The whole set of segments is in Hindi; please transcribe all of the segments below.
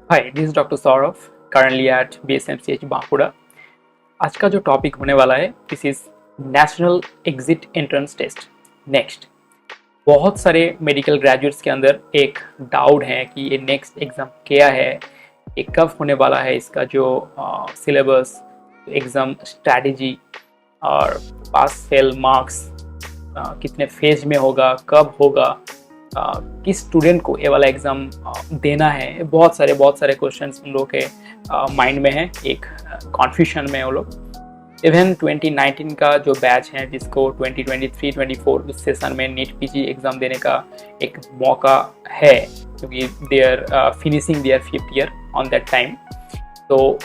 Hi, this is doctor Saurabh currently at BSMCH Bankura. आज का जो टॉपिक होने वाला है this is national exit entrance test next. बहुत सारे मेडिकल ग्रेजुएट्स के अंदर एक डाउट है कि ये नेक्स्ट एग्ज़ाम क्या है, ये कब होने वाला है, इसका जो सिलेबस, एग्ज़ाम स्ट्रैटेजी और पास फेल मार्क्स कितने फेज में होगा, कब होगा, किस स्टूडेंट को ये वाला एग्ज़ाम देना है। बहुत सारे क्वेश्चंस उन लोगों के माइंड में है, एक कॉन्फ्यूजन में वो लोग। इवन 2019 का जो बैच है जिसको 2023-24 उस सेशन में नीट पीजी एग्ज़ाम देने का एक मौका है, क्योंकि they are finishing their 5th year on that time. तो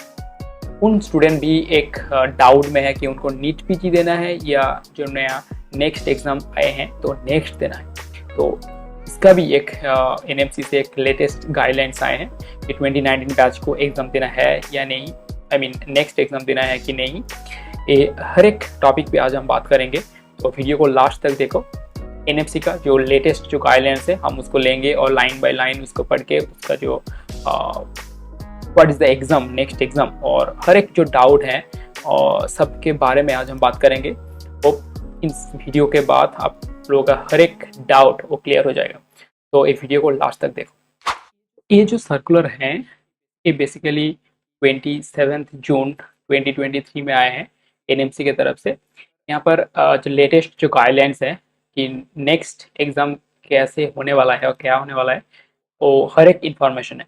उन स्टूडेंट भी एक डाउट में है कि उनको नीट पीजी देना है या जो नया नेक्स्ट एग्ज़ाम आए हैं तो नेक्स्ट देना है। तो इसका भी एक NMC से एक लेटेस्ट गाइडलाइंस आए हैं कि 2019 बैच को एग्ज़ाम देना है या नहीं, नेक्स्ट एग्ज़ाम देना है कि नहीं। ये हर एक टॉपिक पे आज हम बात करेंगे, तो वीडियो को लास्ट तक देखो। NMC का जो लेटेस्ट जो गाइडलाइंस है हम उसको लेंगे और लाइन बाय लाइन उसको पढ़ के उसका जो what is the exam, next exam और हर एक जो डाउट है और सबके बारे में आज हम बात करेंगे। तो इस वीडियो के बाद आप लोगों का हर एक डाउट वो क्लियर हो जाएगा, तो ये वीडियो को लास्ट तक देखो। ये जो सर्कुलर हैं ये बेसिकली 27 जून 2023 में आए हैं NMC की तरफ से। यहाँ पर जो लेटेस्ट जो गाइडलाइंस है कि नेक्स्ट एग्ज़ाम कैसे होने वाला है और क्या होने वाला है वो हर एक इंफॉर्मेशन है।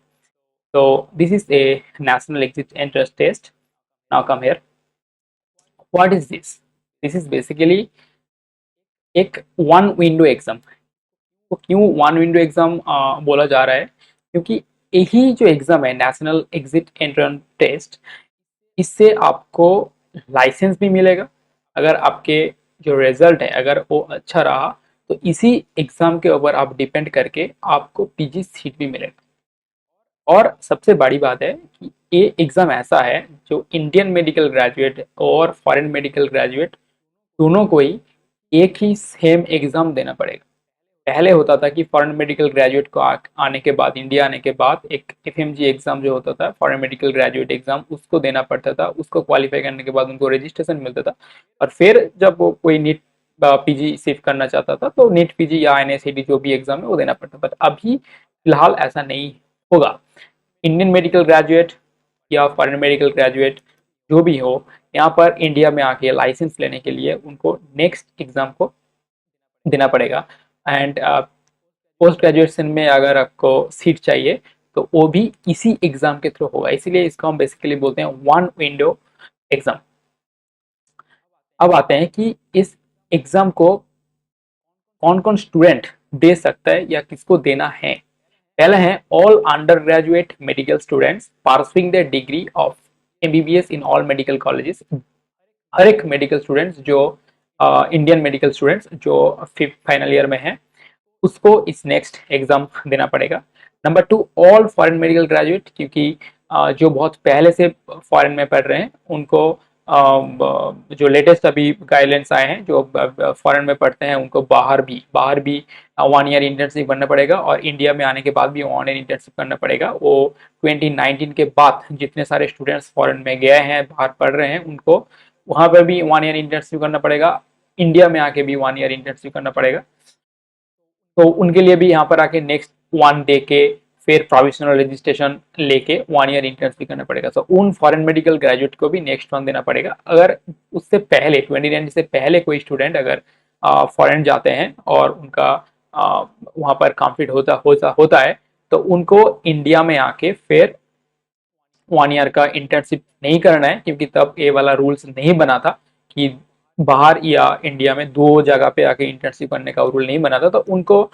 तो this is a national exit entrance test. Now come here, what is this? This is basically एक वन विंडो एग्ज़ाम। तो क्यों वन विंडो एग्ज़ाम बोला जा रहा है? क्योंकि यही जो एग्ज़ाम है नेशनल एग्जिट एंट्रेंस टेस्ट, इससे आपको लाइसेंस भी मिलेगा। अगर आपके जो रिजल्ट है अगर वो अच्छा रहा तो इसी एग्ज़ाम के ऊपर आप डिपेंड करके आपको पीजी सीट भी मिलेगा। और सबसे बड़ी बात है कि ये एग्ज़ाम ऐसा है जो इंडियन मेडिकल ग्रेजुएट और फॉरेन मेडिकल ग्रेजुएट दोनों को ही एक ही सेम एग्ज़ाम देना पड़ेगा। पहले होता था कि फॉरेन मेडिकल ग्रेजुएट को आने के बाद, इंडिया आने के बाद एक FMG एग्ज़ाम जो होता था, फॉरेन मेडिकल ग्रेजुएट एग्ज़ाम, उसको देना पड़ता था। उसको क्वालिफाई करने के बाद उनको रजिस्ट्रेशन मिलता था और फिर जब वो कोई नीट पीजी सिर्फ करना चाहता था तो नीट पीजी या NICT जो भी एग्ज़ाम है वो देना पड़ता। बट अभी फिलहाल ऐसा नहीं होगा। इंडियन मेडिकल ग्रेजुएट या फॉरेन मेडिकल ग्रेजुएट जो भी हो, यहाँ पर इंडिया में आके लाइसेंस लेने के लिए उनको नेक्स्ट एग्ज़ाम को देना पड़ेगा। एंड पोस्ट ग्रेजुएशन में अगर आपको सीट चाहिए तो वो भी इसी एग्ज़ाम के थ्रू होगा, इसीलिए इसको हम बेसिकली बोलते हैं वन विंडो एग्ज़ाम। अब आते हैं कि इस एग्ज़ाम को कौन कौन स्टूडेंट दे सकता है या किसको देना है। पहला है all under graduate medical students pursuing the degree of MBBS in all medical colleges. हर एक मेडिकल स्टूडेंट्स जो इंडियन मेडिकल स्टूडेंट्स जो 5th फाइनल ईयर में है उसको इस नेक्स्ट एग्ज़ाम देना पड़ेगा। Number 2 all foreign medical graduate, क्योंकि जो बहुत पहले से फॉरेन में पढ़ रहे हैं उनको जो लेटेस्ट अभी गाइडलाइंस आए हैं, जो फॉरेन में पढ़ते हैं उनको बाहर भी 1 ईयर इंटर्नशिप करना पड़ेगा और इंडिया में आने के बाद भी 1 ईयर इंटर्नशिप करना पड़ेगा। वो 2019 के बाद जितने सारे स्टूडेंट्स फॉरेन में गए हैं, बाहर पढ़ रहे हैं, उनको वहाँ पर भी 1 ईयर इंटर्नशिप करना पड़ेगा। इंडिया में आके भी 1 ईयर इंटर्नशिप करना पड़ेगा। तो उनके लिए भी यहाँ पर आके नेक्स्ट 1 डे के फिर प्रोविजनल रजिस्ट्रेशन लेके 1 ईयर इंटर्नशिप करना पड़ेगा। तो उन फॉरेन मेडिकल ग्रेजुएट को भी नेक्स्ट 1 देना पड़ेगा। अगर उससे पहले 2019 से पहले कोई स्टूडेंट अगर फॉरेन जाते हैं और उनका वहाँ पर कंप्लीट होता है तो उनको इंडिया में आके फिर 1 ईयर का इंटर्नशिप नहीं करना है, क्योंकि तब ये वाला रूल्स नहीं बना था कि बाहर या इंडिया में 2 जगह पे आके इंटर्नशिप करने का रूल नहीं बना था। तो उनको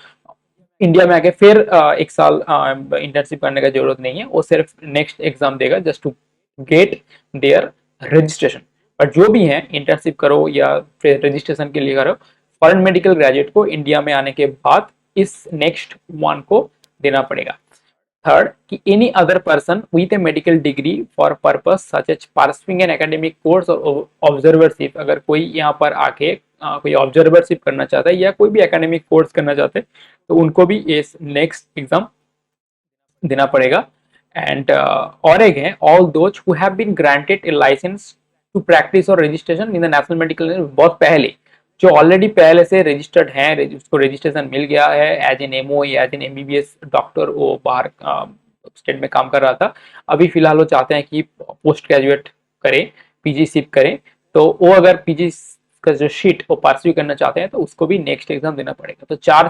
इंडिया में आके फिर 1 साल इंटर्नशिप करने का जरूरत नहीं है, वो सिर्फ नेक्स्ट एग्जाम देगा just to get their registration. पर जो भी है इंटर्नशिप करो या फिर रजिस्ट्रेशन के लिए करो, फॉरेन मेडिकल ग्रेजुएट को इंडिया में आने के बाद इस नेक्स्ट 1 को देना पड़ेगा। थर्ड कि any other person with a medical degree for purpose such as pursuing an academic course और ऑब्जर्वरशिप, अगर कोई यहाँ पर आके कोई ऑब्जर्वरशिप करना चाहता है या कोई भी एकेडमिक कोर्स करना चाहते हैं तो उनको भी इस नेक्स्ट एग्जाम देना पड़ेगा। एंड और एक है all those who have been granted a licence to practise और registration in the national medical, बहुत पहले जो ऑलरेडी पहले से रजिस्टर्ड हैं, उसको रजिस्ट्रेशन मिल गया है एज एन एमओ या एज एन एमबीबीएस डॉक्टर, वो बाहर स्टेट में काम कर रहा था, अभी फिलहाल वो चाहते हैं कि पोस्ट ग्रेजुएट करें, पीजी शिप करें, तो वो अगर पीजी का जो शीट वो परस्यू करना चाहते हैं तो उसको भी नेक्स्ट एग्जाम देना पड़ेगा। तो 4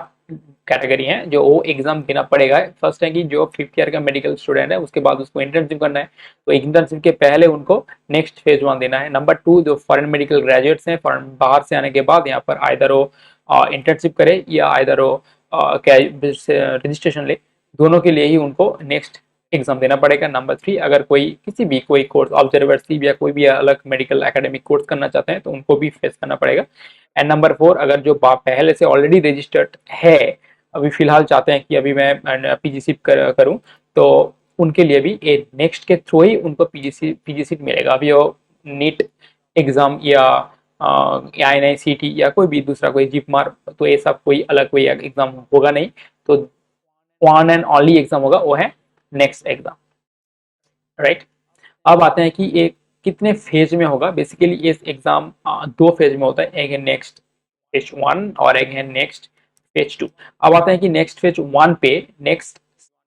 कैटेगरी हैं जो वो एग्जाम देना पड़ेगा। फर्स्ट है कि जो 5th ईयर का मेडिकल स्टूडेंट है उसके बाद उसको इंटर्नशिप करना है, तो इंटर्नशिप के पहले उनको नेक्स्ट फेज 1 देना है। नंबर 2 जो फॉरेन मेडिकल ग्रेजुएट्स हैं, फॉरेन बाहर से आने के बाद यहाँ पर आइदर वो इंटर्नशिप करे या आइदर वो रजिस्ट्रेशन ले, दोनों के लिए ही उनको नेक्स्ट एग्जाम देना पड़ेगा। नंबर 3 अगर कोई कोर्स ऑब्जर्वरशिप या कोई भी अलग मेडिकल एकेडमिक कोर्स करना चाहते हैं तो उनको भी फेस करना पड़ेगा। एंड नंबर 4 अगर जो पहले से ऑलरेडी रजिस्टर्ड है, अभी फिलहाल चाहते हैं कि अभी मैं पीजीसी करूं, तो उनके लिए भी नेक्स्ट के थ्रू ही उनको पीजीसी मिलेगा। अभी वो नीट एग्जाम या INICET या कोई भी दूसरा कोई जीप मार, तो ये सब कोई अलग कोई एग्जाम होगा नहीं, तो वन एंड ओनली एग्जाम होगा, वो है नेक्स्ट एग्जाम, राइट। अब आते हैं कि ये कितने फेज में होगा। बेसिकली ये एग्जाम 2 फेज में होता है, एक है नेक्स्ट फेज 1 और एक है नेक्स्ट फेज 2। अब आते हैं कि नेक्स्ट फेज 1 पे, नेक्स्ट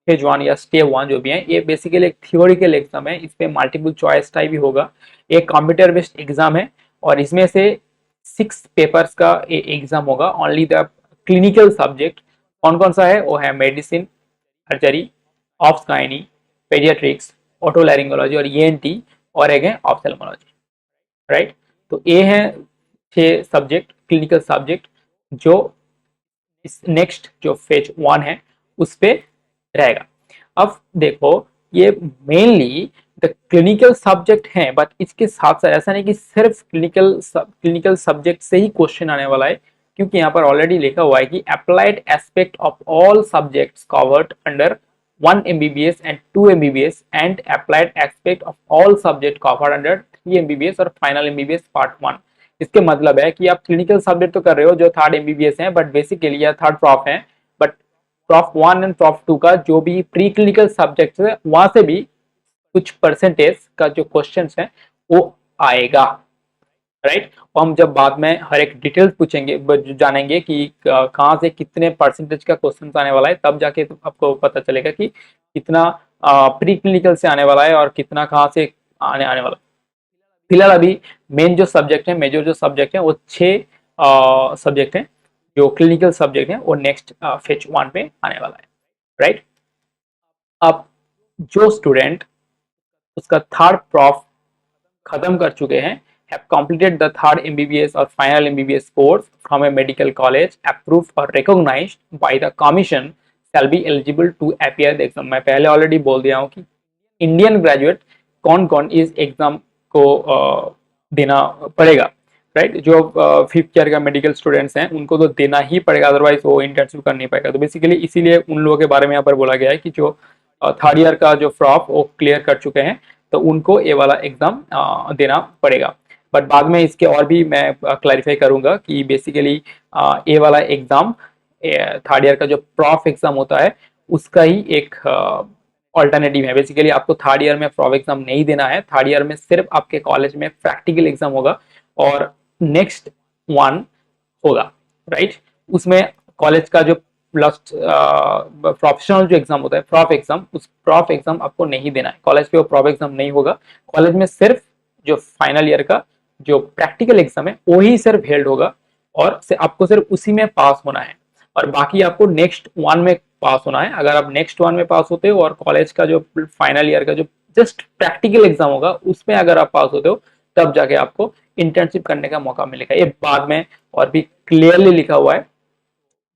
फेज 1 या स्टेप 1 जो भी है, ये बेसिकली एक थियोरिकल एग्जाम है, इस पे मल्टीपल चॉइस टाइप भी होगा, एक कंप्यूटर बेस्ड एग्जाम है और इसमें से 6 पेपर्स का एग्जाम होगा। ओनली द क्लिनिकल सब्जेक्ट कौन कौन सा है, वो है मेडिसिन, सर्जरी, ऑब्स्काइनी, पेडियाट्रिक्स, ऑटोलैरिंगोलॉजी और ENT, और एक है ऑप्थेल्मोलॉजी, राइट। तो ये हैं 6 सब्जेक्ट, क्लिनिकल सब्जेक्ट, जो इस नेक्स्ट जो फेज 1 है उस पे रहेगा। अब देखो ये मेनली द क्लिनिकल सब्जेक्ट है, बट इसके साथ साथ ऐसा नहीं कि सिर्फ क्लिनिकल सब्जेक्ट से ही क्वेश्चन आने वाला है, क्योंकि यहाँ पर ऑलरेडी लिखा हुआ है कि applied aspect of all subjects covered under 1 MBBS and 2 MBBS and applied aspect of all subject covered under 3 MBBS और फाइनल MBBS पार्ट 1। इसके मतलब है कि आप क्लिनिकल सब्जेक्ट तो कर रहे हो जो 3rd MBBS है, बट बेसिकली या 3rd प्रॉफ है, बट प्रॉफ 1 एंड प्रॉफ 2 का जो भी प्री क्लिनिकल सब्जेक्ट है वहां से भी कुछ परसेंटेज का जो क्वेश्चन है वो आएगा, राइट। और हम जब बाद में हर एक डिटेल्स पूछेंगे, जानेंगे कि कहाँ से कितने परसेंटेज का क्वेश्चन आने वाला है, तब जाके तो आपको पता चलेगा कि कितना प्री क्लिनिकल से आने वाला है और कितना कहाँ से आने वाला है। फिलहाल अभी मेन जो सब्जेक्ट है, मेजर जो सब्जेक्ट है, वो 6 सब्जेक्ट हैं जो क्लिनिकल सब्जेक्ट है, वो नेक्स्ट फेज 1 पे आने वाला है, राइट। अब जो स्टूडेंट उसका 3rd प्रॉफ खत्म कर चुके हैं, have completed the 3rd MBBS or final MBBS course from a medical college approved or recognized by the commission shall be eligible to appear the exam। मैं पहले ऑलरेडी बोल दिया हूँ कि इंडियन ग्रेजुएट कौन कौन इस एग्जाम को देना पड़ेगा, राइट। जो 5th ईयर का मेडिकल स्टूडेंट्स हैं उनको तो देना ही पड़ेगा, अदरवाइज वो इंटर्नशिप कर नहीं पाएगा। तो बेसिकली इसीलिए उन लोगों के बारे में यहाँ पर बोला गया है कि जो 3rd ईयर का जो प्रॉफ वो क्लियर कर चुके हैं तो उनको ये वाला एग्जाम देना पड़ेगा। बट बाद में इसके और भी मैं क्लैरिफाई करूंगा कि बेसिकली ये वाला एग्जाम 3rd ईयर का जो प्रॉफ एग्जाम होता है उसका ही एक ऑल्टरनेटिव है। बेसिकली आपको 3rd ईयर में प्रॉफ एग्जाम नहीं देना है, 3rd ईयर में सिर्फ आपके कॉलेज में प्रैक्टिकल एग्जाम होगा और नेक्स्ट 1 होगा, राइट। उसमें कॉलेज का जो लास्ट प्रोफेशनल जो एग्जाम होता है प्रॉफ एग्जाम, उस प्रॉफ एग्जाम आपको नहीं देना है, कॉलेज पे वो प्रॉफ एग्जाम नहीं होगा। कॉलेज में सिर्फ जो फाइनल ईयर का जो प्रैक्टिकल एग्जाम है वही सिर्फ हेल्ड होगा और आपको सिर्फ उसी में पास होना है, और बाकी आपको नेक्स्ट 1 में पास होना है। अगर आप नेक्स्ट 1 में पास होते हो और कॉलेज का जो फाइनल ईयर का जो जस्ट प्रैक्टिकल एग्जाम होगा उसमें अगर आप पास होते हो तब जाके आपको इंटर्नशिप करने का मौका मिलेगा। ये बाद में और भी क्लियरली लिखा हुआ है,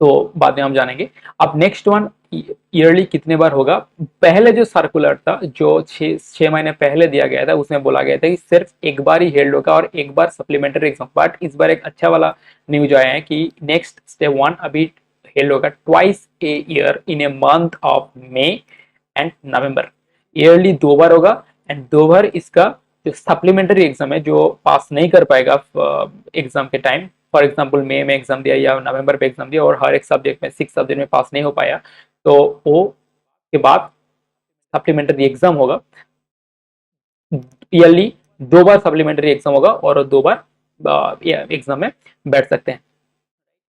तो बाद में हम जानेंगे। अब नेक्स्ट 1 ईयरली कितने बार होगा। पहले जो सर्कुलर था जो 6 महीने पहले दिया गया था उसमें बोला गया था कि सिर्फ एक बार ही हेल्ड होगा और एक बार सप्लीमेंट्री एग्जाम, बट इस बार एक अच्छा वाला न्यूज आया है कि नेक्स्ट स्टेप 1 अभी हेल्ड होगा twice a year in a month of May and November. Yearly 2 बार होगा एंड 2 बार इसका जो सप्लीमेंट्री एग्जाम है जो पास नहीं कर पाएगा एग्जाम के टाइम, फॉर एग्जाम्पल मई में एग्जाम दिया या नवंबर पे एग्जाम दिया और हर एक सब्जेक्ट में 6 सब्जेक्ट में पास नहीं हो पाया, तो वो के बाद सप्लीमेंट्री एग्जाम होगा, ईयरली 2 बार सप्लीमेंट्री एग्जाम होगा और 2 बार एग्जाम में बैठ सकते हैं,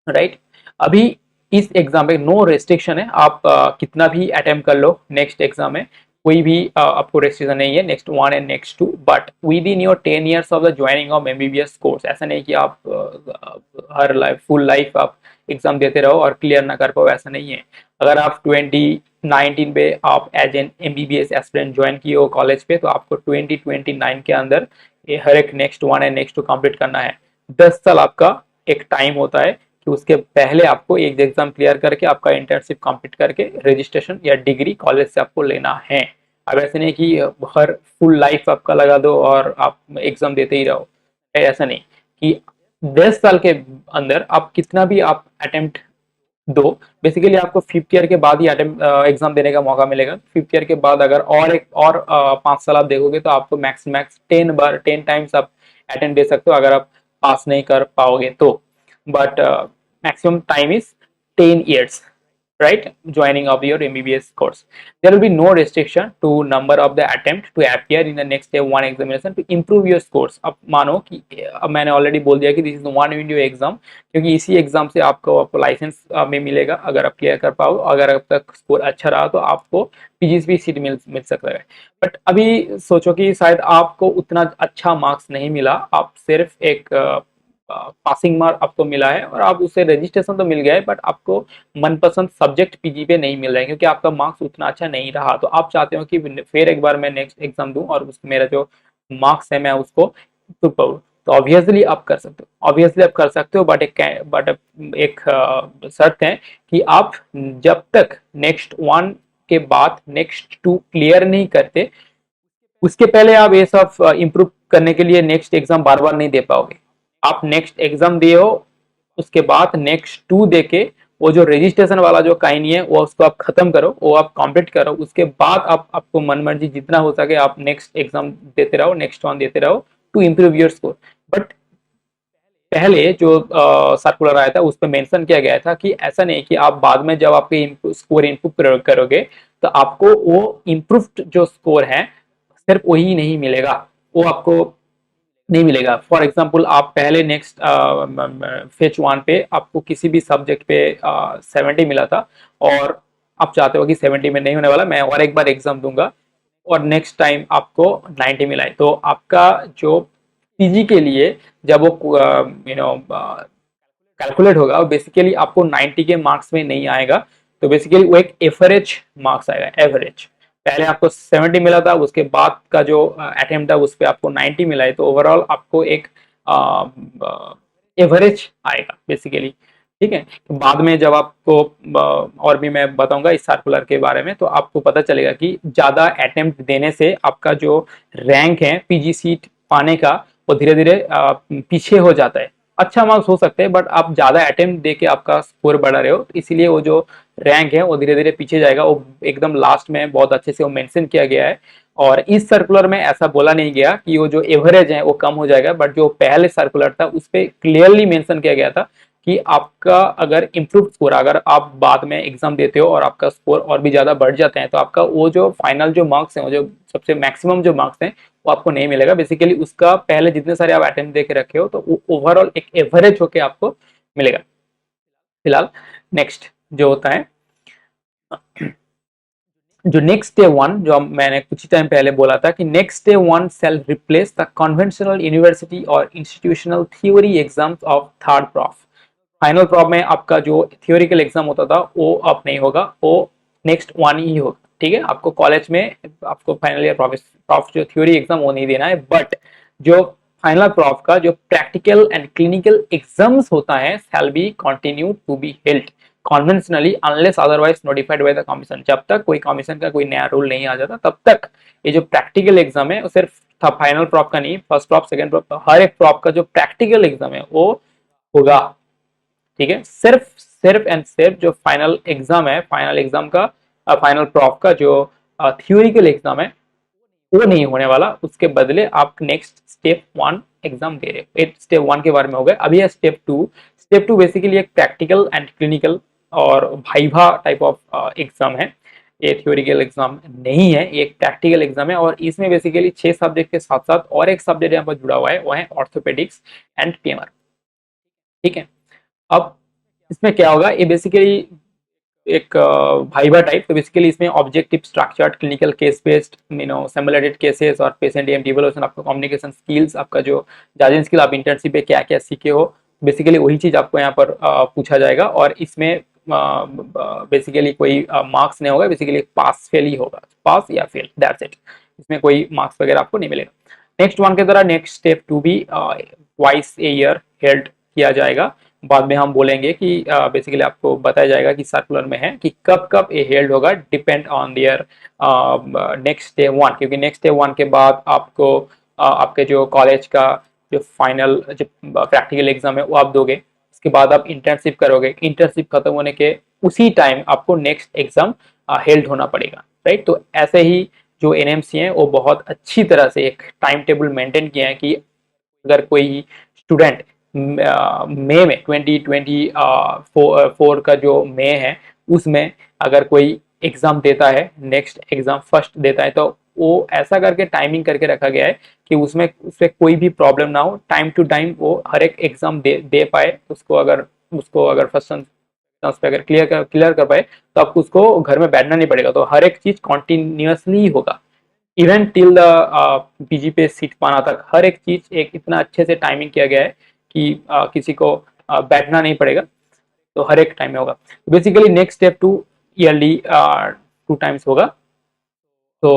राइट। अभी इस एग्जाम में नो रेस्ट्रिक्शन है, आप कितना भी अटेम्प्ट कर लो नेक्स्ट एग्जाम में, कोई भी आपको रेस्ट्रिक्शन नहीं है next 1 and next 2, but with in your 10 years of the joining of MBBS course, ऐसा नहीं कि आप हर लाइफ फुल लाइफ आप एग्जाम देते रहो और क्लियर ना कर पाओ, ऐसा नहीं है। अगर आप 2019 पे आप as an MBBS aspirant join किए हो कॉलेज पे, तो आपको 2029 के अंदर ये हर एक नेक्स्ट 1 एंड नेक्स्ट 2 कंप्लीट करना है। 10 साल आपका एक टाइम होता है कि उसके पहले आपको एक एग्जाम क्लियर करके आपका इंटर्नशिप कंप्लीट करके रजिस्ट्रेशन या डिग्री कॉलेज से आपको लेना है। अब ऐसे नहीं कि हर फुल लाइफ आपका लगा दो और आप एग्जाम देते ही रहो, ऐसा नहीं कि 10 साल के अंदर आप कितना भी आप अटेम्प्ट दो, बेसिकली आपको 5th ईयर के बाद ही एग्जाम देने का मौका मिलेगा। 5th ईयर के बाद अगर और एक और 5 साल आप देखोगे तो आपको मैक्स मैक्स 10 टाइम्स आप अटेम्प्ट दे सकते हो अगर आप पास नहीं कर पाओगे तो, but maximum time is 10 years, right? Joining of your MBBS course, there will be no restriction to number of the attempt to appear in the next day one examination to improve your scores। अब मानो कि अब मैंने ऑलरेडी बोल दिया कि this is one window exam, क्योंकि इसी एग्जाम से आपको लाइसेंस में मिलेगा अगर आप क्लियर कर पाओ, अगर आपका स्कोर अच्छा रहा तो आपको पीजीसीपी सीट मिल सकता है। बट अभी सोचो कि शायद आपको उतना अच्छा मार्क्स नहीं मिला, आप सिर्फ एक पासिंग मार्क आपको मिला है और आप उससे रजिस्ट्रेशन तो मिल गया है, बट आपको मनपसंद सब्जेक्ट पीजी पे नहीं मिल रहा है क्योंकि आपका मार्क्स उतना अच्छा नहीं रहा, तो आप चाहते हो कि फिर एक बार मैं नेक्स्ट एग्जाम दूं और मेरा जो मार्क्स है मैं उसको इम्प्रूव करूं, तो ऑब्वियसली आप कर सकते हो, ऑब्वियसली आप कर सकते हो, बट एक शर्त है कि आप जब तक नेक्स्ट 1 के बाद नेक्स्ट 2 क्लियर नहीं करते, उसके पहले आप ये सब इम्प्रूव करने के लिए नेक्स्ट एग्जाम बार बार नहीं दे पाओगे। आप नेक्स्ट एग्जाम दिए हो, उसके बाद नेक्स्ट 2 देके वो जो रजिस्ट्रेशन वाला जो कहानी है वो उसको आप खत्म करो, वो आप कंप्लीट करो, उसके बाद आपको मन मर्जी जितना हो सके आप नेक्स्ट एग्जाम देते रहो, नेक्स्ट 1 देते रहो to improve your score. But पहले जो सर्कुलर आया था उस पर मेंशन किया गया था कि ऐसा नहीं कि आप बाद में जब आपके स्कोर इम्प्रूव करोगे तो आपको वो इम्प्रूव्ड जो स्कोर है सिर्फ वही नहीं मिलेगा, वो आपको नहीं मिलेगा। फॉर एग्जाम्पल आप पहले नेक्स्ट फेज 1 पे आपको किसी भी सब्जेक्ट पे 70 मिला था और आप चाहते हो कि 70 में नहीं होने वाला, मैं और एक बार एग्जाम दूंगा और नेक्स्ट टाइम आपको 90 मिला है, तो आपका जो पीजी के लिए जब वो कैलकुलेट होगा बेसिकली आपको 90 के मार्क्स में नहीं आएगा, तो बेसिकली वो एक एवरेज मार्क्स आएगा, एवरेज। पहले आपको 70 मिला था, उसके बाद का जो अटेम्प्ट था उस पर आपको 90 मिला है, तो ओवरऑल आपको एक एवरेज आएगा बेसिकली, ठीक है। तो बाद में जब आपको और भी मैं बताऊंगा इस सर्कुलर के बारे में, तो आपको पता चलेगा कि ज़्यादा अटेम्प्ट देने से आपका जो रैंक है पीजी सीट पाने का वो धीरे धीरे पीछे हो जाता है। अच्छा मार्क्स हो सकते हैं बट आप ज़्यादा अटेम्प्ट दे के आपका स्कोर बढ़ा रहे हो, इसीलिए वो जो रैंक है वो धीरे धीरे पीछे जाएगा, वो एकदम लास्ट में बहुत अच्छे से वो मेंशन किया गया है। और इस सर्कुलर में ऐसा बोला नहीं गया कि वो जो एवरेज है वो कम हो जाएगा, बट जो पहले सर्कुलर था उस पर क्लियरली मेंशन किया गया था कि आपका अगर इम्प्रूव स्कोर, अगर आप बाद में एग्जाम देते हो और आपका स्कोर और भी ज़्यादा बढ़ जाते हैं तो आपका वो जो फाइनल जो मार्क्स हैं, वो जो सबसे मैक्सिमम जो मार्क्स हैं वो आपको नहीं मिलेगा। बेसिकली उसका पहले जितने सारे आप अटेम्प्ट दे के रखे हो तो वो ओवरऑल एक एवरेज होके आपको मिलेगा। फिलहाल नेक्स्ट जो होता है, जो नेक्स्ट डे 1, जो मैंने कुछ ही टाइम पहले बोला था कि next day 1 shall replace the conventional university और institutional theory exams of third prof. Final prof में आपका जो थियोरिकल एग्जाम होता था वो अब नहीं होगा, वो नेक्स्ट 1 ही होगा, ठीक है। आपको कॉलेज में आपको फाइनल ईयर प्रॉफ जो थ्योरी एग्जाम वो नहीं देना है, बट जो फाइनल प्रॉफ का जो प्रैक्टिकल एंड क्लिनिकल एग्जाम्स होता है shall be continue to be held conventionally unless otherwise notified by the commission। जब तक कोई कमीशन का कोई नया रूल नहीं आ जाता तब तक ये जो प्रैक्टिकल एग्जाम है वो सिर्फ था फाइनल प्रॉफ का नहीं, फर्स्ट प्रॉफ सेकंड प्रॉफ हर एक प्रॉफ का जो प्रैक्टिकल एग्जाम है वो होगा, ठीक है। सिर्फ एंड सिर्फ जो फाइनल एग्जाम है, फाइनल एग्जाम का फाइनल प्रॉफ का जो थियोरिकल एग्जाम है वो नहीं होने वाला, उसके बदले आप नेक्स्ट स्टेप 1 एग्जाम दे रहे हो। स्टेप 1 के बारे में हो गए, अभी है स्टेप 2। स्टेप 2 बेसिकली एक प्रैक्टिकल एंड क्लिनिकल और वाइवा टाइप ऑफ एग्जाम है। ये थ्योरिकल एग्जाम नहीं है, ये एक प्रैक्टिकल एग्जाम है। और इसमें बेसिकली 6 सब्जेक्ट के साथ साथ और एक सब्जेक्ट यहाँ पर जुड़ा हुआ है, वो है ऑर्थोपेडिक्स एंड पीएमआर। ठीक है। अब इसमें क्या होगा, ये बेसिकली एक भाइबा टाइप। तो बेसिकली इसमें objective structured clinical case based simulated cases और पेशेंट एम डिवोल्यूशन, आपका कम्युनिकेशन स्किल्स, आपका जो जजिंग स्किल, आप इंटर्नशिप पे क्या क्या सीखे हो, बेसिकली वही चीज आपको यहाँ पर पूछा जाएगा। और इसमें बेसिकली कोई मार्क्स नहीं होगा, बेसिकली पास फेल ही होगा, पास या फेल, दैट्स इट। इसमें कोई मार्क्स वगैरह आपको नहीं मिलेगा। नेक्स्ट वन के तरह नेक्स्ट स्टेप टू भी ट्वाइस ए ईयर हेल्ड किया जाएगा। बाद में हम बोलेंगे कि बेसिकली आपको बताया जाएगा कि सर्कुलर में है कि कब कब ये हेल्ड होगा, depend on their next day one, क्योंकि नेक्स्ट डे वन के बाद आपको आपके जो कॉलेज का जो फाइनल जो प्रैक्टिकल एग्जाम है वो आप दोगे। इसके बाद आप इंटर्नशिप करोगे, इंटर्नशिप खत्म होने के उसी टाइम आपको नेक्स्ट एग्जाम हेल्ड होना पड़ेगा, राइट। तो ऐसे ही जो एनएमसी है वो बहुत अच्छी तरह से एक टाइम टेबल मेंटेन किया है कि अगर कोई स्टूडेंट मई में 2024 का जो मई है उसमें अगर कोई एग्जाम देता है, नेक्स्ट एग्जाम फर्स्ट देता है, तो वो ऐसा करके टाइमिंग करके रखा गया है कि उसमें कोई भी प्रॉब्लम ना हो, टाइम टू टाइम वो हर एक एग्जाम दे पाए। उसको अगर फर्स्ट पे अगर क्लियर कर पाए तो आपको उसको घर में बैठना नहीं पड़ेगा। तो हर एक चीज कॉन्टिन्यूसली होगा, इवन टिल द पीजी पे सीट पाना तक हर एक चीज एक इतना अच्छे से टाइमिंग किया गया है कि किसी को बैठना नहीं पड़ेगा। तो हर एक टाइम में होगा। Basically next step two yearly 2 times होगा। तो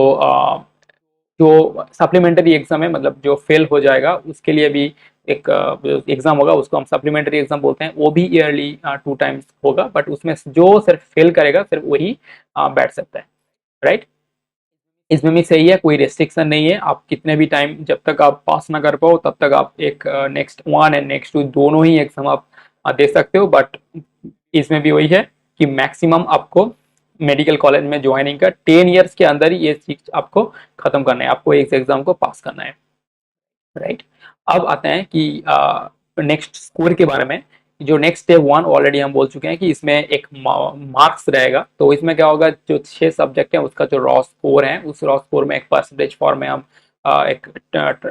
जो सप्लीमेंट्री एग्जाम है, मतलब जो फेल हो जाएगा उसके लिए भी एक एग्जाम होगा, उसको हम सप्लीमेंट्री एग्जाम बोलते हैं, वो भी ईयरली 2 टाइम्स होगा। बट उसमें जो सिर्फ फेल करेगा सिर्फ वही बैठ सकता है, राइट। इसमें भी सही है, कोई रेस्ट्रिक्शन नहीं है, आप कितने भी टाइम, जब तक आप पास ना कर पाओ तब तक आप एक next one and next two दोनों ही एग्जाम आप दे सकते हो। बट इसमें भी वही है कि मैक्सिमम आपको मेडिकल कॉलेज में ज्वाइनिंग का 10 ईयर्स के अंदर ही ये चीज आपको खत्म करना है, आपको इस एग्जाम को पास करना है, राइट। अब आते हैं कि नेक्स्ट स्कोर के बारे में। जो नेक्स्ट डे वन ऑलरेडी हम बोल चुके हैं कि इसमें एक मार्क्स रहेगा। तो इसमें क्या होगा, जो 6 सब्जेक्ट है उसका जो रॉ स्कोर है, उस रॉ स्कोर में एक परसेंटेज फॉर्म में हम एक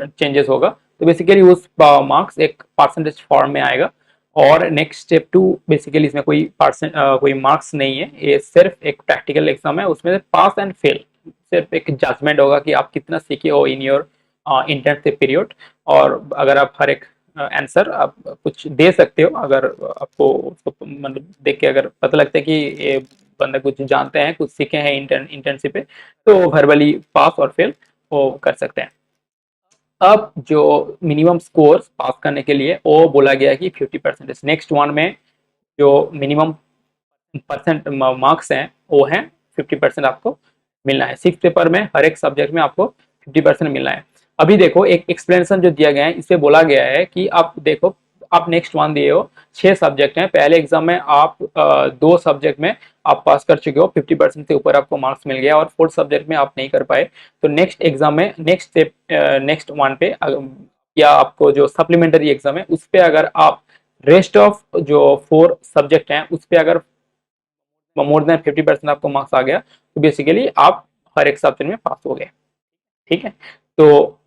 चेंजेस होगा। तो बेसिकली उस मार्क्स एक परसेंटेज फॉर्म में आएगा। और नेक्स्ट स्टेप टू बेसिकली इसमें कोई मार्क्स नहीं है, ये सिर्फ एक प्रैक्टिकल एग्जाम है, उसमें पास एंड फेल सिर्फ एक जजमेंट होगा कि आप कितना सीखे हो इन योर इंटर्नशिप पीरियड। और अगर आप हर एक आंसर आप कुछ दे सकते हो, अगर आपको उसको मतलब देख के अगर पता लगता है कि ये बंदा कुछ जानते हैं, कुछ सीखे हैं इंटर्नशिप पे, तो वर्बली पास और फेल वो कर सकते हैं। अब जो मिनिमम स्कोर पास करने के लिए वो बोला गया है कि 50%। नेक्स्ट वन में जो मिनिमम परसेंट मार्क्स हैं वो हैं 50% आपको मिलना है। 6 पेपर में हर एक सब्जेक्ट में आपको 50% मिलना है। अभी देखो एक एक्सप्लेनेशन जो दिया गया है, इससे बोला गया है कि आप देखो, आप नेक्स्ट वन दिए हो, 6 सब्जेक्ट हैं, पहले एग्जाम में आप 2 सब्जेक्ट में आप पास कर चुके हो, 50% से ऊपर आपको मार्क्स मिल गया, और 4th सब्जेक्ट में आप नहीं कर पाए। तो नेक्स्ट एग्जाम में नेक्स्ट वन पे या आपको जो सप्लीमेंट्री एग्जाम है उस पर अगर आप रेस्ट ऑफ जो 4 सब्जेक्ट हैं उस पर अगर मोर देन 50% आपको मार्क्स आ गया तो बेसिकली आप हर एक सब्जेक्ट में पास हो गए, ठीक है। तो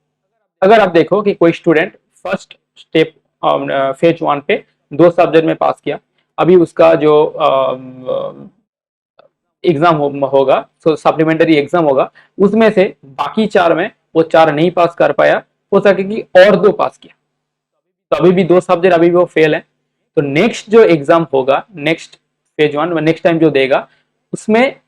अगर आप देखो कि कोई स्टूडेंट फर्स्ट स्टेप फेज 1 पे 2 सब्जेक्ट में पास किया, अभी उसका जो एग्जाम होगा, तो सप्लीमेंट्री एग्जाम होगा, उसमें से बाकी 4 में वो 4 नहीं पास कर पाया, हो सके कि और 2 पास किया, तो अभी भी 2 सब्जेक्ट अभी भी वो फेल है। तो नेक्स्ट जो एग्जाम होगा, नेक्स्ट फेज 1 नेक्स्ट टाइम जो देगा, उसमें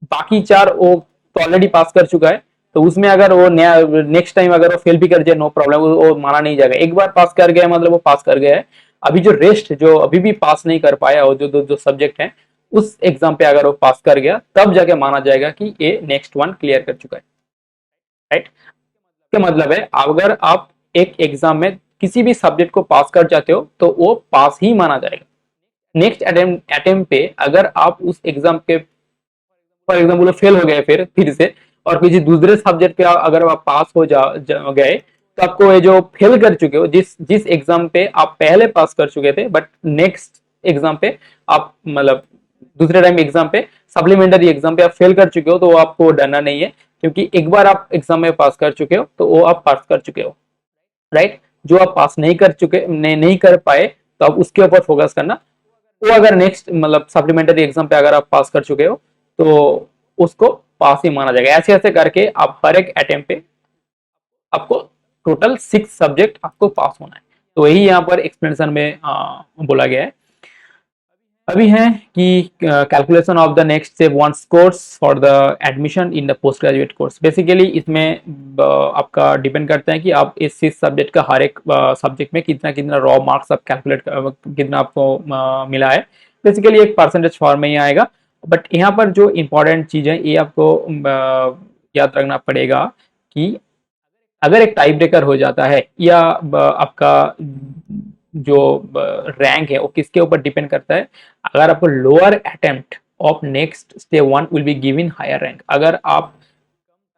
बाकी 4 वो तो ऑलरेडी पास कर चुका है, तो उसमें अगर वो नया नेक्स्ट टाइम अगर वो फेल भी कर जाए, नो प्रॉब्लम, वो माना नहीं जाएगा। एक बार पास कर गया मतलब वो पास कर गया है। अभी जो रेस्ट जो अभी भी पास नहीं कर पाया, और जो सब्जेक्ट है उस एग्जाम पे अगर वो पास कर गया, तब जाके माना जाएगा कि ये नेक्स्ट वन क्लियर कर चुका है, राइट। इसका मतलब है अगर आप एक एग्जाम में किसी भी सब्जेक्ट को पास कर जाते हो तो वो पास ही माना जाएगा। नेक्स्ट अटेम्प्ट पे अगर आप उस एग्जाम के फॉर एग्जाम्पल फेल हो गए फिर से, और किसी दूसरे सब्जेक्ट पे अगर आप पास हो गए, तो आपको ये जो फेल कर चुके हो, जिस जिस एग्जाम पे आप पहले पास कर चुके थे, बट नेक्स्ट एग्जाम पे आप मतलब दूसरे टाइम एग्जाम पे, सप्लीमेंट्री एग्जाम पे आप फेल कर चुके हो तो वो आपको डरना नहीं है, क्योंकि एक बार आप एग्जाम में पास कर चुके हो तो वो आप पास कर चुके हो, राइट। जो आप पास नहीं कर चुके, नहीं कर पाए, तो आप उसके ऊपर फोकस करना। वो अगर नेक्स्ट मतलब सप्लीमेंट्री एग्जाम पे अगर आप पास कर चुके हो तो उसको पास ही माना जाएगा। ऐसे ऐसे करके आप हर एक अटेम्प्ट पे आपको टोटल 6 सब्जेक्ट आपको पास होना है। तो यही यहाँ पर एक्सप्लेनेशन में बोला गया है। अभी है कि calculation of the next step one course for the admission in the post graduate course. Basically इसमें आपका डिपेंड करता है कि आप इस 6 सब्जेक्ट का हर एक सब्जेक्ट में कितना कितना रॉ मार्क्स आप कैलकुलेट कितना आपको मिला है। बेसिकली एक परसेंटेज फॉर्म में ही आएगा, बट यहाँ पर जो इम्पोर्टेंट चीज़ है ये आपको याद रखना पड़ेगा कि अगर एक टाई ब्रेकर हो जाता है या आपका जो रैंक है वो किसके ऊपर डिपेंड करता है। अगर आपको lower attempt of next step one will be given higher rank. अगर आप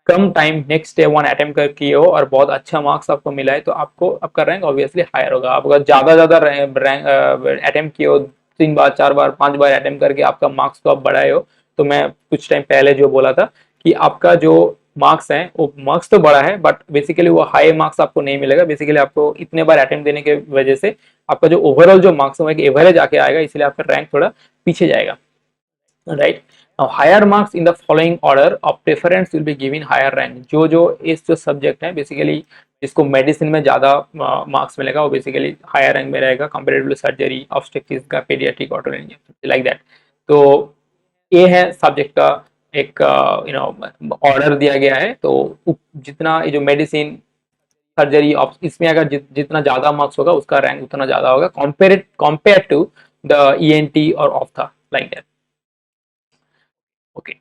कम time next step one attempt कर किए हो और बहुत अच्छा मार्क्स आपको मिला है तो आपको आपका रैंक ऑब्वियसली हायर होगा। आप अगर ज्यादा रैंक अटेम्प्ट किए हो, 3 बार 4 बार 5 बार अटेम्प्ट करके आपका मार्क्स को आप बढ़ाए हो, तो मैं कुछ टाइम पहले जो बोला था कि आपका जो मार्क्स है वो मार्क्स तो बड़ा है बट बेसिकली वो हाई मार्क्स आपको नहीं मिलेगा। बेसिकली आपको इतने बार अटेम्प्ट देने के वजह से आपका जो ओवरऑल जो मार्क्स है वो एक एवरेज आके आएगा, इसलिए आपका रैंक थोड़ा पीछे जाएगा, right. Now, higher marks in the following order of preference will be given higher rank। जो इस जो सब्जेक्ट है बेसिकली जिसको मेडिसिन में ज्यादा मार्क्स मिलेगा वो बेसिकली हायर रैंक में रहेगा कंपेरेटिव सर्जरी, ऑब्स्टेट्रिक्स का, पेडियाट्रिक, ऑटोलॉजी, लाइक दैट। तो ये है सब्जेक्ट का एक ऑर्डर दिया गया है। तो जितना ये जो मेडिसिन, सर्जरी, इसमें अगर जितना ज्यादा मार्क्स होगा उसका रैंक उतना ज्यादा होगा कंपेयर टू द ईएनटी और ophtha, like that. Okay,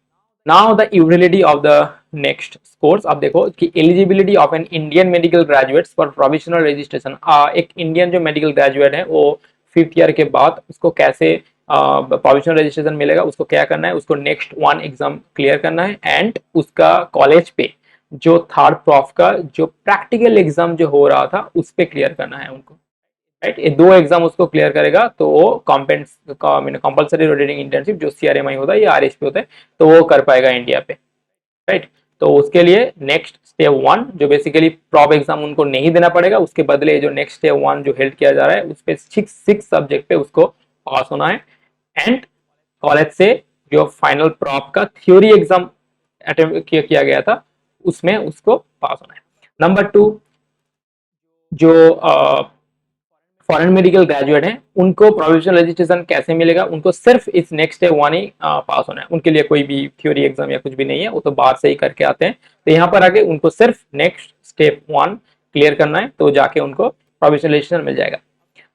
now the utility of the next course. आप देखो कि eligibility of an Indian medical graduates for provisional registration. एक इंडियन जो मेडिकल ग्रेजुएट है वो 5th ईयर के बाद उसको कैसे प्रोविजनल रजिस्ट्रेशन मिलेगा, उसको क्या करना है, उसको नेक्स्ट वन एग्जाम क्लियर करना है एंड उसका कॉलेज पे जो थर्ड प्रॉफ का जो प्रैक्टिकल एग्जाम जो हो रहा था उस पे क्लियर करना है उनको, राइट। ये 2 एग्जाम उसको क्लियर करेगा तो वो कंपल्सरी रोटेटिंग इंटर्नशिप जो सीआरएमआई होता है या आरएसपी होता है तो वो कर पाएगा इंडिया पे, राइट। तो उसके लिए नेक्स्ट स्टेप वन जो बेसिकली प्रॉप एग्जाम उनको नहीं देना पड़ेगा, उसके बदले जो नेक्स्ट स्टेप वन जो हेल्ड किया जा रहा है उस पर 6 सब्जेक्ट पे उसको पास होना है एंड कॉलेज से जो फाइनल प्रॉप का थ्योरी एग्जाम अटेम्प्ट किया गया था उसमें उसको पास होना है। नंबर 2, जो फॉरेन मेडिकल ग्रेजुएट हैं उनको प्रोविजनल रजिस्ट्रेशन कैसे मिलेगा, उनको सिर्फ इस नेक्स्ट स्टेप वन ही पास होना है। उनके लिए कोई भी थ्योरी एग्जाम या कुछ भी नहीं है, वो तो बाहर से ही करके आते हैं। तो यहाँ पर आके उनको सिर्फ नेक्स्ट स्टेप वन क्लियर करना है तो जाके उनको प्रोविजनल रजिस्ट्रेशन मिल जाएगा।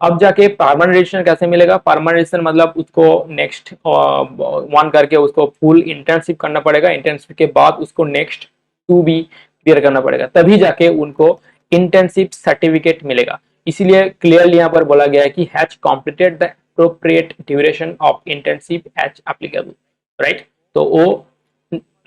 अब जाके परमानेंट रजिस्ट्रेशन कैसे मिलेगा, परमानेंट रजिस्ट्रेशन मतलब उसको नेक्स्ट वन करके उसको फुल इंटर्नशिप करना पड़ेगा, इंटर्नशिप के बाद उसको नेक्स्ट 2 भी क्लियर करना पड़ेगा, तभी जाके उनको इंटर्नशिप सर्टिफिकेट मिलेगा। इसीलिए क्लियरली यहाँ पर बोला गया है कि has completed the appropriate duration of internship as applicable, right. तो वो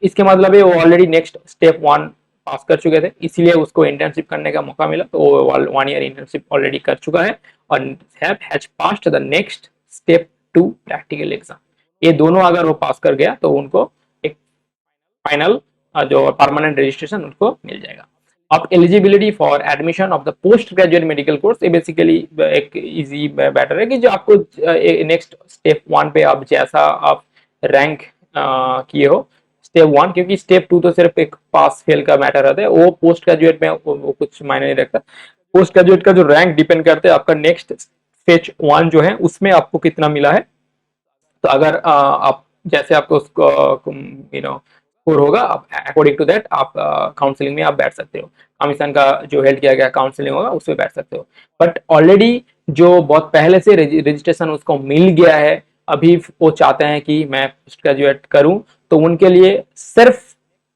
इसके मतलब है वो already next step one pass कर चुके थे, इसीलिए उसको इंटर्नशिप करने का मौका मिला, तो वो 1 ईयर इंटर्नशिप ऑलरेडी कर चुका है और has passed the next step 2 practical exam. ये दोनों अगर वो पास कर गया तो उनको एक फाइनल जो परमानेंट रजिस्ट्रेशन उनको मिल जाएगा। अब eligibility for admission of the post graduate medical course, ये बेसिकली एक इजी बैटर है कि जो आपको नेक्स्ट स्टेप वन पे आप जैसा आप रैंक किए हो स्टेप वन, क्योंकि स्टेप 2 तो सिर्फ एक पास फेल का मैटर रहता है, वो पोस्ट ग्रेजुएट में वो कुछ मायने नहीं रखता। पोस्ट ग्रेजुएट का जो रैंक डिपेंड करते हैं आपका नेक्स्ट स्टेज वन जो है उसमें आपको कितना मिला है। तो अगर आप जैसे आपको स्कोर होगा आप अकॉर्डिंग टू दैट आप काउंसलिंग में आप बैठ सकते हो, कमीशन का जो हेल्ड किया गया काउंसलिंग होगा उसमें बैठ सकते हो। बट ऑलरेडी जो बहुत पहले से रजिस्ट्रेशन उसको मिल गया है, अभी वो चाहते हैं कि मैं पोस्ट ग्रेजुएट करूं, तो उनके लिए सिर्फ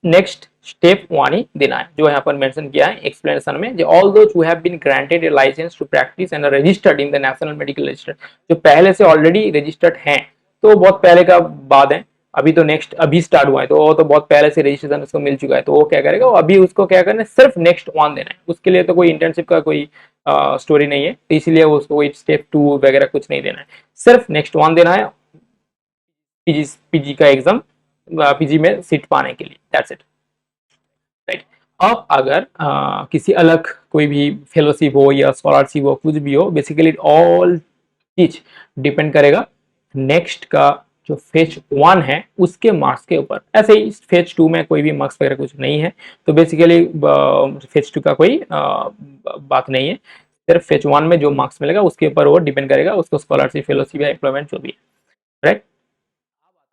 नेक्स्ट स्टेप वन ही देना है, जो यहाँ पर मेंशन किया है एक्सप्लेनेशन में। All those who have been granted a licence to practise and registered in the national medical register, जो पहले से ऑलरेडी रजिस्टर्ड हैं, तो बहुत पहले का बाद है, अभी तो नेक्स्ट अभी स्टार्ट हुआ है, तो वो तो बहुत पहले से रजिस्ट्रेशन उसको मिल चुका है, तो वो क्या करेगा, वो अभी उसको क्या करना है, सिर्फ नेक्स्ट वन देना है। उसके लिए तो कोई इंटर्नशिप का कोई स्टोरी नहीं है, तो इसीलिए उसको कोई स्टेप 2 वगैरह कुछ नहीं देना है, सिर्फ नेक्स्ट वन देना है। पीजी का एग्जाम, पीजी में सीट पाने के लिए, दैट्स इट, राइट। अब अगर किसी अलग कोई भी फेलोशिप हो या स्कॉलरशिप हो, कुछ भी हो, बेसिकली ऑल चीज डिपेंड करेगा नेक्स्ट का जो फेज 1 है उसके मार्क्स के ऊपर। ऐसे ही फेज 2 में कोई भी मार्क्स वगैरह कुछ नहीं है, तो बेसिकली फेज 2 का कोई बात नहीं है, सिर्फ फेज 1 में जो मार्क्स मिलेगा उसके ऊपर वो डिपेंड करेगा, उसको स्कॉलरशिप, फेलोशिप या एम्प्लॉयमेंट जो भी है, राइट।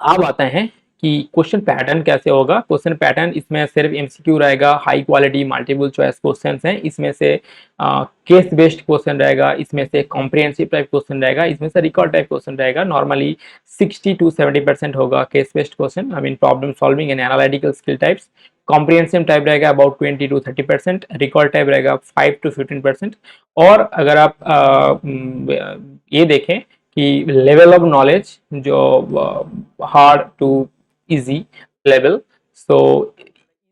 अब आता है कि क्वेश्चन पैटर्न कैसे होगा। क्वेश्चन पैटर्न इसमें सिर्फ एमसीक्यू रहेगा, high quality multiple choice question हैं, इसमें से केस बेस्ड क्वेश्चन रहेगा, इसमें से कॉम्प्रिहेंसिव टाइप क्वेश्चन रहेगा, इसमें से रिकॉर्ड टाइप क्वेश्चन रहेगा। नॉर्मली 60 to 70% होगा case based question, I mean problem solving and analytical skill types. Comprehensive type रहेगा अबाउट 20 to 30%, रिकॉर्ड टाइप रहेगा 5 to 15%। और अगर आप ये देखें कि लेवल ऑफ नॉलेज जो हार्ड टू इजी लेवल, सो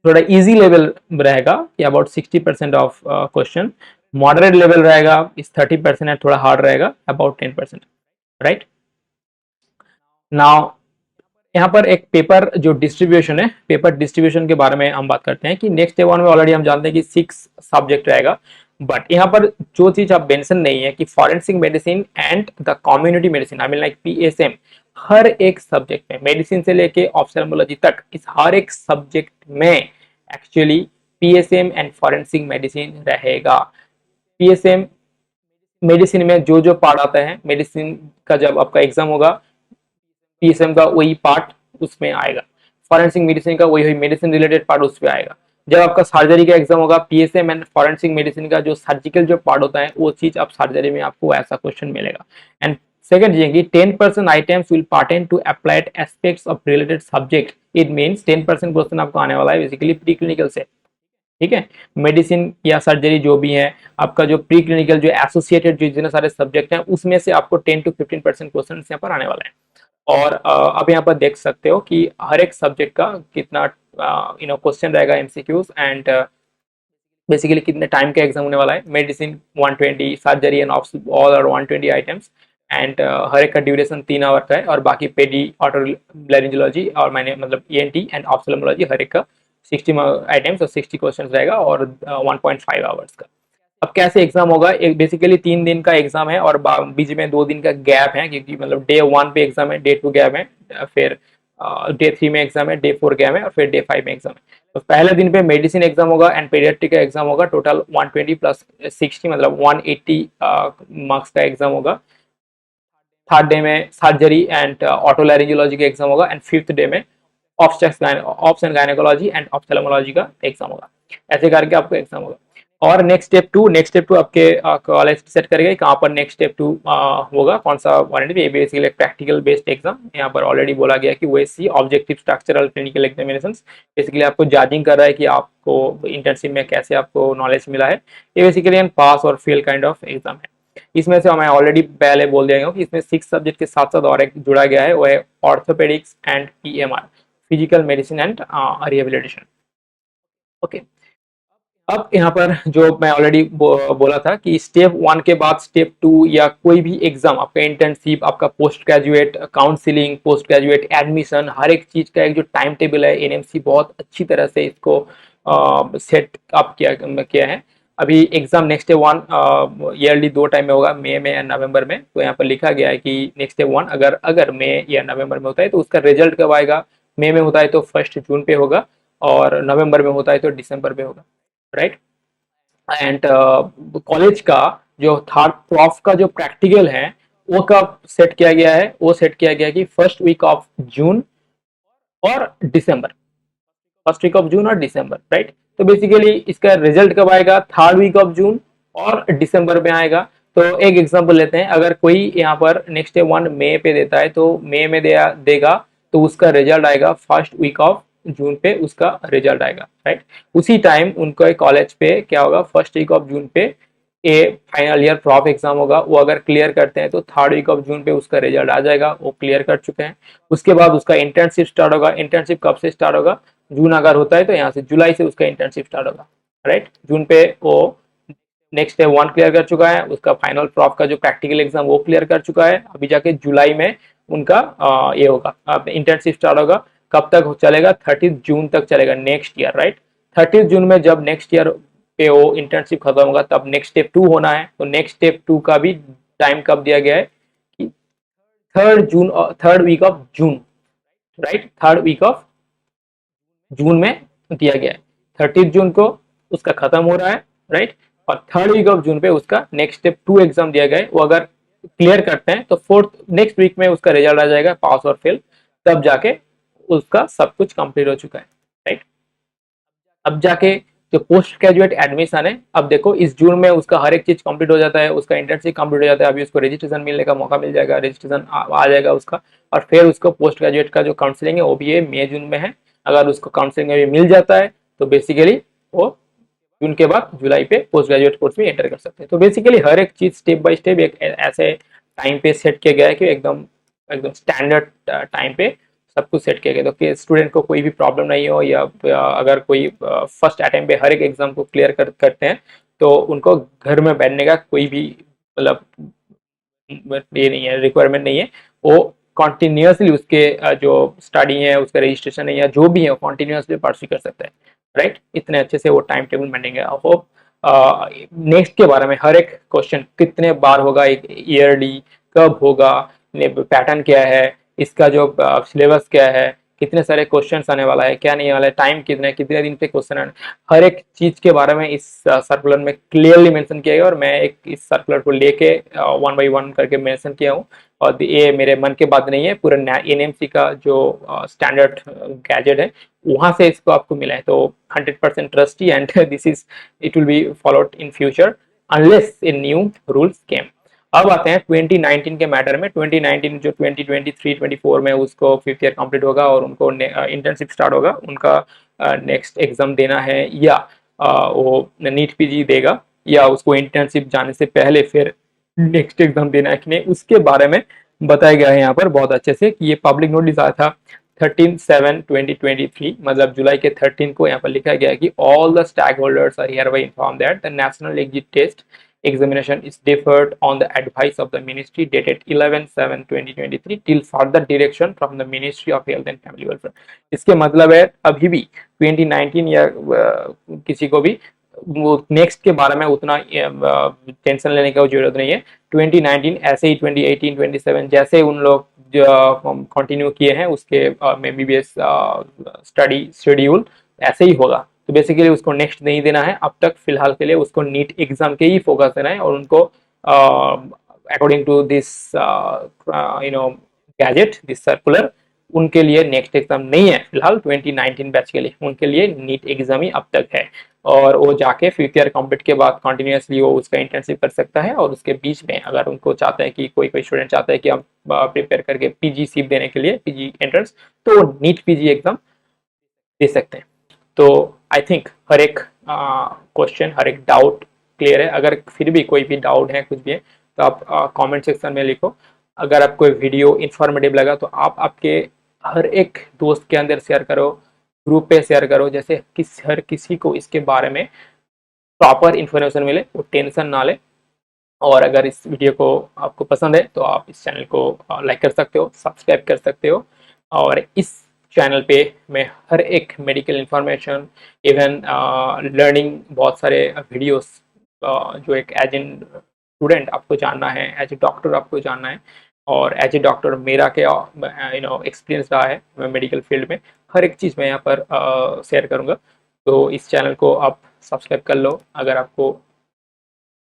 थोड़ा इजी लेवल रहेगा कि about 60% of question, moderate level रहेगा इस 30% है, थोड़ा हार्ड रहेगा अबाउट 10%, राइट। नाउ यहाँ पर एक पेपर जो डिस्ट्रीब्यूशन है, पेपर डिस्ट्रीब्यूशन के बारे में हम बात करते हैं कि नेक्स्ट डे 1 में ऑलरेडी हम जानते हैं कि 6 सब्जेक्ट रहेगा, बट यहाँ पर जो चीज आप मेंशन नहीं है कि forensic medicine and the community medicine, I mean like PSM, हर एक सब्जेक्ट में, मेडिसिन से लेके ऑप्थेल्मोलॉजी तक, इस हर एक सब्जेक्ट में actually PSM and forensic medicine रहेगा। पीएसएम मेडिसिन में जो जो पार्ट आता है, मेडिसिन का जब आपका एग्जाम होगा पीएसएम का वही पार्ट उसमें आएगा, फॉरेंसिक मेडिसिन का वही मेडिसिन रिलेटेड पार्ट उसमें आएगा। जब आपका सर्जरी का एग्जाम होगा, पीएसएम एंड फॉरेंसिक मेडिसिन का जो सर्जिकल जो पार्ट होता है वो चीज आप सर्जरी में आपको ऐसा क्वेश्चन मिलेगा। एंड सेकंड ये कि 10% items will pertain to applied aspects of related subject, it means 10% question आपको आने वाला है बेसिकली प्री क्लिनिकल से, ठीक है। मेडिसिन या सर्जरी जो भी है, आपका जो प्री क्लिनिकल जो एसोसिएटेड जो जितने सारे सब्जेक्ट हैं उसमें से आपको 10 to 15% क्वेश्चन यहाँ पर आने वाला है। और अब यहाँ पर देख सकते हो कि हर एक सब्जेक्ट का कितना क्वेश्चन रहेगा एमसीक्यूज, एंड बेसिकली कितने टाइम का एग्जाम होने वाला है। Medicine 120, surgery and all are 120 items, and हर एक का ड्यूरेशन 3 आवर का है, और बाकी पेडी ऑटोलैरिंजोलॉजी और मैंने मतलब ईएनटी एंड ऑप्थेल्मोलॉजी हर एक का 60 आइटम्स और 60 क्वेश्चन रहेगा, और 1.5 आवर्स का। अब कैसे एग्जाम होगा, एक बेसिकली 3 दिन का एग्जाम है और बीच में 2 दिन का गैप है, क्योंकि मतलब डे 1 पे एग्जाम है, डे 2 गैप है, फिर डे 3 में एग्जाम है, डे 4 गैप है, और फिर डे 5 में एग्जाम है। तो पहले दिन पे मेडिसिन एग्जाम होगा एंड पेडियाट्रिक का एग्जाम होगा, टोटल 120 प्लस 60 मतलब 180 मार्क्स का एग्जाम होगा। थर्ड डे में सर्जरी एंड ऑटोलैरिंजोलॉजी का एग्जाम होगा, एंड फिफ्थ डे में ops and gynaecology and ophthalmology का एग्जाम होगा। ऐसे करके आपको एग्जाम होगा। और नेक्स्ट स्टेप 2 आपके कॉलेज सेट करेगा कहाँ पर नेक्स्ट स्टेप 2 होगा, कौन सा warranty, basically practical based exam. यहाँ पर ऑलरेडी बोला गया कि OSC objective structural clinical examination, basically आपको जजिंग कर रहा है कि आपको इंटर्नशिप में कैसे आपको नॉलेज मिला है। ये बेसिकली पास और फेल काइंड ऑफ एग्जाम है। इसमें से मैं ऑलरेडी पहले बोल दिया हूँ कि इसमें 6 सब्जेक्ट के साथ साथ और एक जुड़ा गया है, वो है orthopaedics and PMR, physical medicine and rehabilitation. Okay, अब यहाँ पर जो मैं ऑलरेडी बोला था कि स्टेप 1 के बाद स्टेप 2 या कोई भी एग्जाम, आपका इंटर्नशिप, आपका post graduate counselling, post graduate admission, हर एक चीज का एक जो टाइम टेबल है, एनएमसी बहुत अच्छी तरह से इसको सेट अप किया है। अभी exam next day 1 yearly 2 time में होगा, मई में या नवंबर में। तो यहाँ पर लिखा गया है कि नेक्स्ट डे 1 अगर मई या नवंबर में होता है तो उसका रिजल्ट कब आएगा। मई में होता है तो 1 जून पे होगा, और नवंबर में होता है तो दिसंबर में होगा, राइट। एंड कॉलेज का जो थर्ड प्रॉफ का जो प्रैक्टिकल है वो कब सेट किया गया है, वो सेट किया गया कि फर्स्ट वीक ऑफ जून और दिसंबर, फर्स्ट वीक ऑफ जून और दिसंबर, राइट। तो बेसिकली इसका रिजल्ट कब आएगा, थर्ड वीक ऑफ जून और दिसंबर में आएगा। तो एक एग्जांपल लेते हैं, अगर कोई यहाँ पर नेक्स्ट डे 1 मई पे देता है तो मई में देगा तो उसका रिजल्ट आएगा फर्स्ट वीक ऑफ जून पे, उसका रिजल्ट आएगा, राइट। उसी टाइम उनको कॉलेज पे क्या होगा, फर्स्ट वीक ऑफ जून पे A final year prof exam होगा, वो अगर क्लियर करते हैं तो थर्ड वीक ऑफ जून पे उसका रिजल्ट आ जाएगा, वो क्लियर कर चुके हैं। उसके बाद उसका इंटर्नशिप स्टार्ट होगा। इंटर्नशिप कब से स्टार्ट होगा, जून अगर होता है तो यहाँ से जुलाई से उसका इंटर्नशिप स्टार्ट होगा, राइट। जून पे वो नेक्स्ट डे 1 क्लियर कर चुका है, उसका फाइनल प्रॉफ का जो प्रैक्टिकल एग्जाम वो क्लियर कर चुका है। अभी जाके जुलाई में उनका ये होगा, इंटर्नशिप स्टार्ट होगा। कब तक चलेगा? 30 जून तक चलेगा, नेक्स्ट ईयर, राइट। 30 जून में जब नेक्स्ट ईयर पे वो इंटर्नशिप खत्म होगा तब नेक्स्ट स्टेप 2 होना है। तो नेक्स्ट स्टेप 2 का भी टाइम कब दिया गया है कि 3rd June, 3rd week of June, right. 3rd week of June में दिया गया है। 30 जून को उसका खत्म हो रहा है, राइट। और 3rd वीक ऑफ जून पे उसका नेक्स्ट स्टेप 2 एग्जाम दिया गया है। वो अगर क्लियर करते हैं तो 4th नेक्स्ट वीक में उसका रिजल्ट आ जाएगा, पास और फेल, तब जाके उसका सब कुछ कंप्लीट हो चुका है, राइट। अब जाके जो पोस्ट ग्रेजुएट एडमिशन है, अब देखो इस जून में उसका हर एक चीज कंप्लीट हो जाता है, उसका इंटर्नशिप कंप्लीट हो जाता है, अभी उसको रजिस्ट्रेशन मिलने का मौका मिल जाएगा, रजिस्ट्रेशन आ जाएगा उसका। और फिर उसको पोस्ट ग्रेजुएट का जो काउंसलिंग है वो भी ये मई जून में है। अगर उसको काउंसलिंग में मिल जाता है तो बेसिकली वो जून के बाद जुलाई पे पोस्ट ग्रेजुएट कोर्स में एंटर कर सकते हैं। तो बेसिकली हर एक चीज स्टेप बाय स्टेप एक ऐसे टाइम पे सेट किया गया है कि एकदम एकदम स्टैंडर्ड टाइम पे सब कुछ सेट किया गया, तो कि स्टूडेंट को कोई भी प्रॉब्लम नहीं हो, या अगर कोई फर्स्ट अटेम्प्ट पे हर एक एग्जाम को क्लियर करते हैं तो उनको घर में बैठने का कोई भी मतलब ये नहीं है, रिक्वायरमेंट नहीं है। वो कॉन्टिन्यूसली उसके जो स्टडी है, उसका रजिस्ट्रेशन है या जो भी है, कॉन्टिन्यूसली परस्यू कर सकता है, राइट। इतने अच्छे से वो टाइम टेबल मेंटेन है। होप नेक्स्ट के बारे में हर एक क्वेश्चन कितने बार होगा, एक ईयरली कब होगा, पैटर्न क्या है, इसका जो सिलेबस क्या है, कितने सारे क्वेश्चंस आने वाला है, क्या नहीं वाला है, टाइम कितने दिन पे क्वेश्चन आने, हर एक चीज के बारे में इस सर्कुलर में क्लियरली मेंशन किया गया। और मैं एक इस सर्कुलर को लेके 1 by 1 करके मेंशन किया हूँ। और ये मेरे मन की बात नहीं है, पूरा एनएमसी का जो स्टैंडर्ड गैजेट है वहां से इसको आपको मिला है। तो 100% trusty and this is it will be followed in future unless a new rules came. अब आते हैं 2019 के मैटर में। 2019 जो 2023-24 में उसको 5th ईयर कंप्लीट होगा और उनको इंटर्नशिप स्टार्ट होगा, उनका नेक्स्ट एग्जाम देना है, या वो नीट पीजी देगा, या उसको इंटर्नशिप जाने से पहले फिर नेक्स्ट एग्जाम देना है कि नहीं, उसके बारे में बताया गया है यहाँ पर बहुत अच्छे से। कि ये पब्लिक नोटिस आया था 13/7/2023, मतलब जुलाई के 13 को। यहाँ पर लिखा गया है कि all the stakeholders are hereby inform that the national exit test examination is deferred on the advice of the ministry dated 11/7/2023 till further direction from the Ministry of Health and Family Welfare। इसके मतलब है अभी भी 2019 या किसी को भी वो नेक्स्ट के बारे में उतना टेंशन लेने की जरूरत नहीं है। 2019 ऐसे ही 2018 27 जैसे उन लोग कंटिन्यू किए हैं उसके में बीबीएस स्टडी शेड्यूल ऐसे ही होगा। तो बेसिकली उसको नेक्स्ट नहीं देना है अब तक, फिलहाल के लिए उसको नीट एग्जाम के ही फोकस देना है। और उनको according to this gazette, this circular, उनके लिए नेक्स्ट एग्जाम नहीं है फिलहाल। 2019 बैच के लिए उनके लिए नीट एग्जाम ही अब तक है। और वो जाके 5th ईयर कंप्लीट के बाद कंटिन्यूसली वो उसका इंटर्नशिप कर सकता है। और उसके बीच में अगर उनको चाहते हैं कि कोई स्टूडेंट चाहता है कि हम प्रिपेयर करके पीजी सीट देने के लिए, पीजी एंट्रेंस, तो नीट पीजी एग्जाम दे सकते हैं। तो आई थिंक हर एक क्वेश्चन, हर एक डाउट क्लियर है। अगर फिर भी कोई भी डाउट है, कुछ भी है, तो आप कमेंट सेक्शन में लिखो। अगर आपको वीडियो इन्फॉर्मेटिव लगा तो आप आपके हर एक दोस्त के अंदर शेयर करो, ग्रुप पे शेयर करो, जैसे हर किसी को इसके बारे में प्रॉपर इन्फॉर्मेशन मिले, वो टेंशन ना ले। और अगर इस वीडियो को आपको पसंद है तो आप इस चैनल को लाइक कर सकते हो, सब्सक्राइब कर सकते हो। और इस चैनल पे मैं हर एक मेडिकल इंफॉर्मेशन, इवन लर्निंग, बहुत सारे वीडियोस जो एक एज एन स्टूडेंट आपको जानना है, एज ए डॉक्टर आपको जानना है, और एज ए डॉक्टर मेरा क्या एक्सपीरियंस रहा है मेडिकल फील्ड में, हर एक चीज़ मैं यहाँ पर शेयर करूँगा। तो इस चैनल को आप सब्सक्राइब कर लो अगर आपको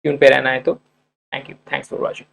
ट्यून पे रहना है तो। Thank you, thanks for watching.